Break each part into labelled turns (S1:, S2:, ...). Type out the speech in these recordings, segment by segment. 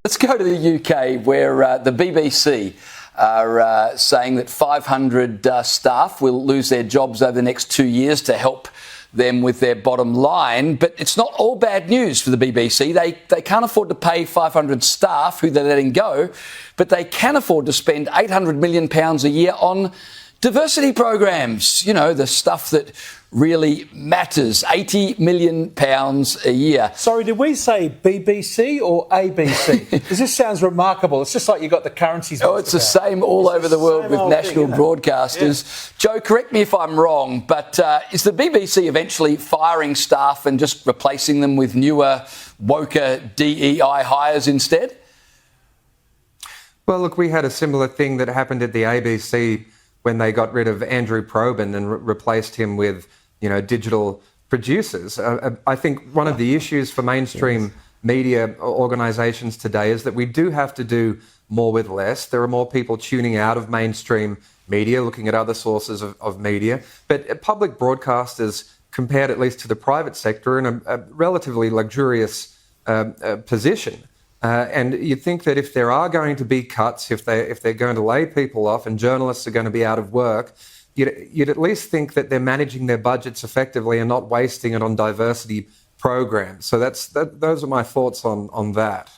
S1: Let's go to the UK, where the BBC are saying that 500 staff will lose their jobs over the next 2 years to help them with their bottom line. But it's not all bad news for the BBC. They can't afford to pay 500 staff who they're letting go, but they can afford to spend £800 million a year on diversity programs, you know, the stuff that really matters. £80 million a year.
S2: Sorry, did we say BBC or ABC? Because this sounds remarkable. It's just like you got the currencies.
S1: Oh, it's the same all over the world with national broadcasters. Yeah. Joe, correct me if I'm wrong, but is the BBC eventually firing staff and just replacing them with newer, woker DEI hires instead?
S3: Well, look, we had a similar thing that happened at the ABC when they got rid of Andrew Probyn and replaced him with, you know, digital producers. I think one of the issues for mainstream media organisations today is that we do have to do more with less. There are more people tuning out of mainstream media, looking at other sources of media. But public broadcasters, compared at least to the private sector, are in a relatively luxurious position. And you'd think that if there are going to be cuts, if they're going to lay people off and journalists are going to be out of work, you'd at least think that they're managing their budgets effectively and not wasting it on diversity programs. So those are my thoughts on that.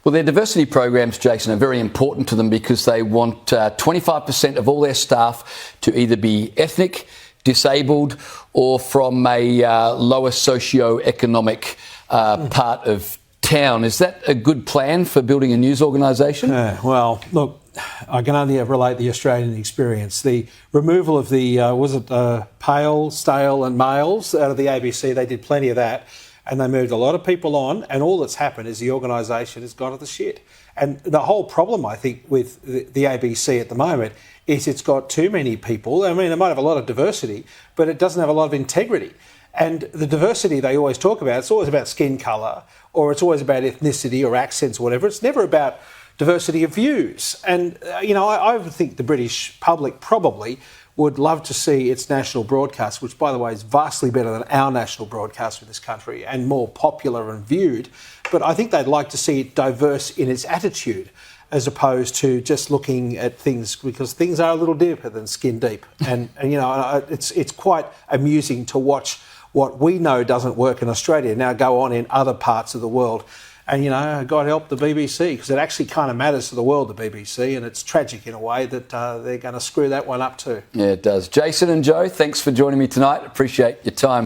S1: Well, their diversity programs, Jason, are very important to them because they want 25% of all their staff to either be ethnic, disabled, or from a lower socio-economic part of town. Is that a good plan for building a news organisation?
S2: Well, look, I can only relate the Australian experience. The removal of the, pale, stale and males out of the ABC, they did plenty of that, and they moved a lot of people on, and all that's happened is the organisation has gone to the shit. And the whole problem, I think, with the ABC at the moment is it's got too many people. I mean, it might have a lot of diversity, but it doesn't have a lot of integrity. And the diversity they always talk about, it's always about skin colour, or it's always about ethnicity or accents or whatever. It's never about diversity of views. And, I would think the British public probably would love to see its national broadcast, which, by the way, is vastly better than our national broadcast in this country and more popular and viewed. But I think they'd like to see it diverse in its attitude as opposed to just looking at things, because things are a little deeper than skin deep. And it's quite amusing to watch what we know doesn't work in Australia now go on in other parts of the world. And, God help the BBC, because it actually kind of matters to the world, the BBC, and it's tragic in a way that they're going to screw that one up too.
S1: Yeah, it does. Jason and Joe, thanks for joining me tonight. Appreciate your time.